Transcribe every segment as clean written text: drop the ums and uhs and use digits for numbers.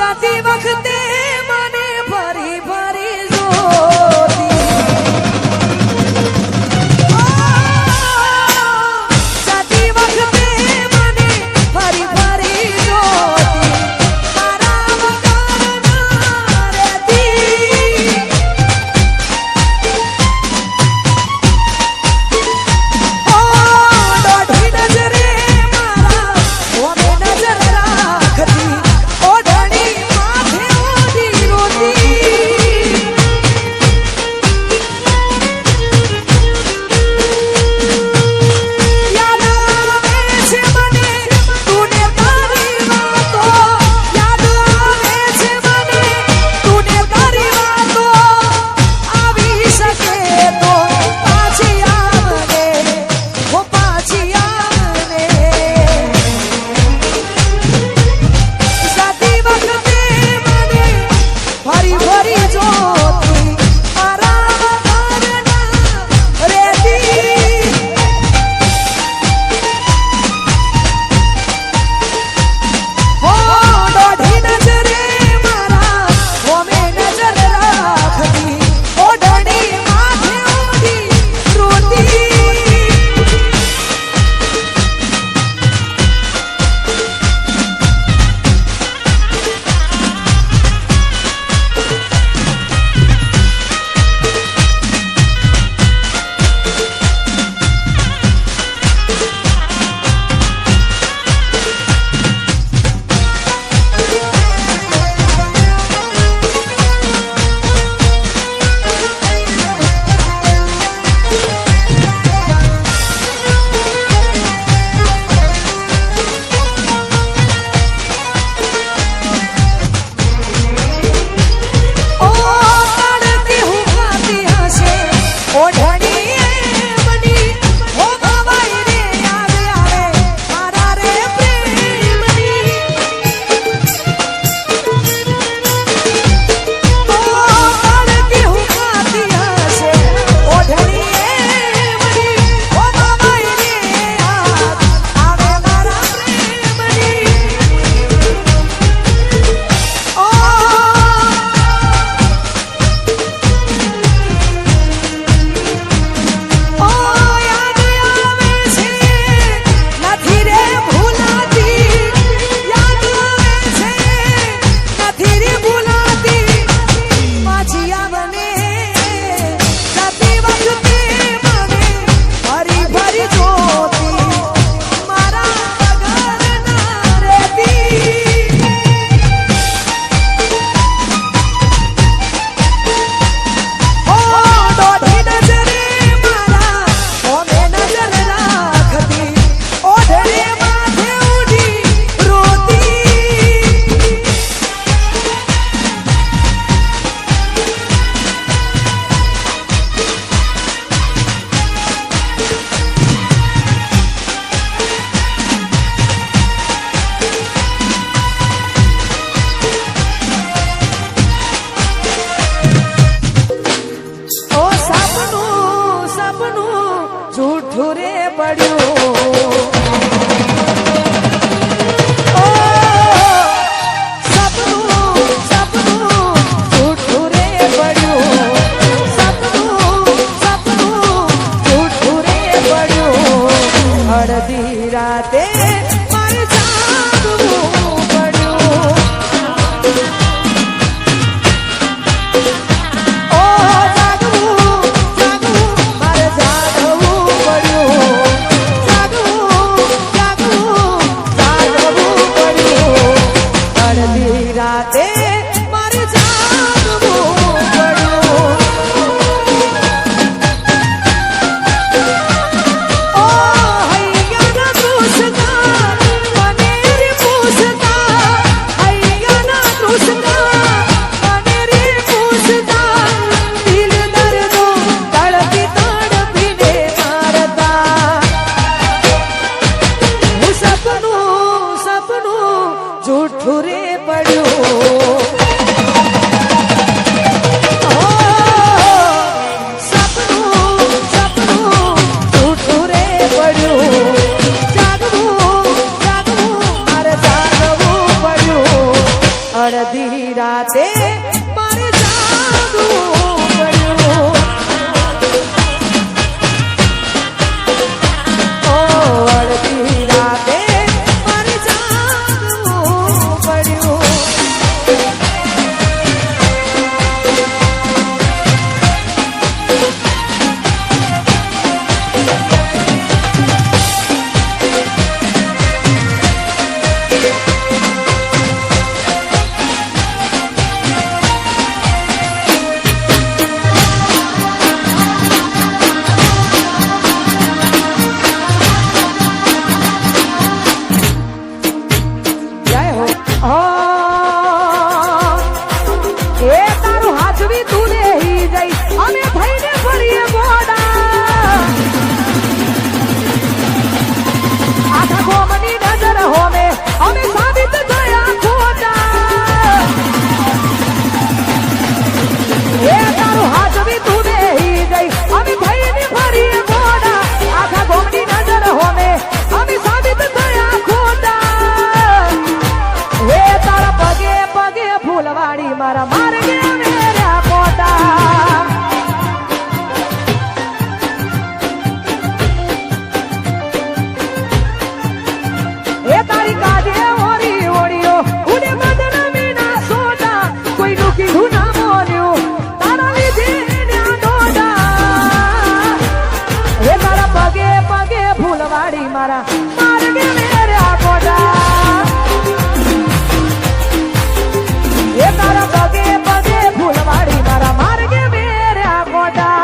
જાતી વખતે મને ફરી ફરી જોતી જાતી વખતે મને ફરી ફરી જોતી મારા વગર રહેતી દોઢી નજરે મારા ઓમે નજર રાખતી ઓઢણી માથે ઓઢી રોતી યાદ આવે છે મને તુને તારી વાતો યાદ આવે છે મને તુને તારી વાતો આવી શકે તો પાછી આવને ઓ પાછી આવને જાતી વખતે મને ફરી ફરી જોતી મારા વગર ના રહેતી હો દોઢી નજરે મારા ઓમે નજર રાખતી ઓઢણી માથે ઓઢી રોતી ઓ કાળતી હું ખાતી હશે ઓઢણી એમની ઓ ગવાઈ રે આવે આવે મારા રે પ્રેમની ઓ કાળતી હું ખાતી હશે ઓઢણી એમની ઓ ગવાઈ રે આવે મારા પ્રેમની ઓ ઓ યાદ આવે છે નથી રે ભૂલાતી યાદ આવે છે નથી રે ભૂલાતી પાછી આવને જાતી વખતે મને ફરી ફરી જોતી મારા વગર ના રહેતી ઓ દોઢી નજરે મારા ઓમે નજર રાખતી ઓઢણી માથે ઓઢી રોતી ઓ સપનું સપનું જૂઠું રે પડ્યું ઓ સપનું સપનું જૂઠું રે પડ્યું સપનું સપનું જૂઠું રે પડ્યું અડધી રાતે મારે જાગવું પડ્યું ઓ જાગવું જાગવું મારે જાગવું પડ્યું જાગવું જાગવું જાગવું પડ્યું અડધી રાતે મારે જાગવું પડ્યું ઓ હૈયાના કૃષ્ણ મને રે પૂછતા હૈયાના કૃષ્ણ મને રે પૂછતા દિલ દર્દો તડપી તડપીને મારતા હું સપનું સપનું જૂઠું રે પડ્યું ઓ સપનું સપનું જૂઠું રે પડ્યું જાગવું જાગવું મારે જાગવું પડ્યું અડધી રાતે મારે જાગવું પડ્યું. ઓ અડધી રાતે મારે જાગવું પડ્યું. મારા માર્ગે મેર્યા પોતા. એ તારી કાઢે ઓરી ઓળીઓ ઉડે મદન મીના સોડા કોઈનું કીધું ના મોન્યું તારા લીધે ન્યા ડોડા. એ તારા પગે પગે ફૂલવાડી મારા માર્ગે મેર્યા પોતા. એ તારા પગે પગે ફૂલવાડી મારા માર્ગે મેર્યા ગોડા.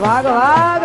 વાગ વાગ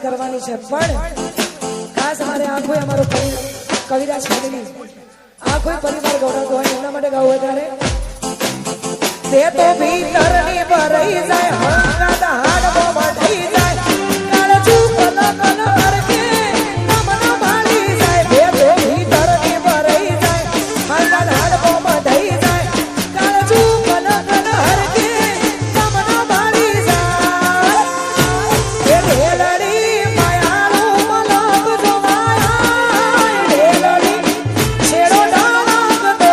કરવાની છે પણ ખાસ અમારે આ કોઈ અમારો કવિરાજ ફેમિલી આ કોઈ પરિવાર ગૌરવ હોય એના માટે ગાવું વધારે તે તો ભીતરની ભરાઈ જાય હંગાત હાડવો વઢી જાય કાળજુ કલ કલ હરકે મન ભાળી જાય તે તો ભીતરની ભરાઈ જાય હંગાત હાડવો વઢી જાય કાળજુ કલ કલ હરકે મન ભાળી જાય એ ઢેલડી માયાળુ મલક જોવાય ઢેલડી છેડો ડાળક દો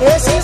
એ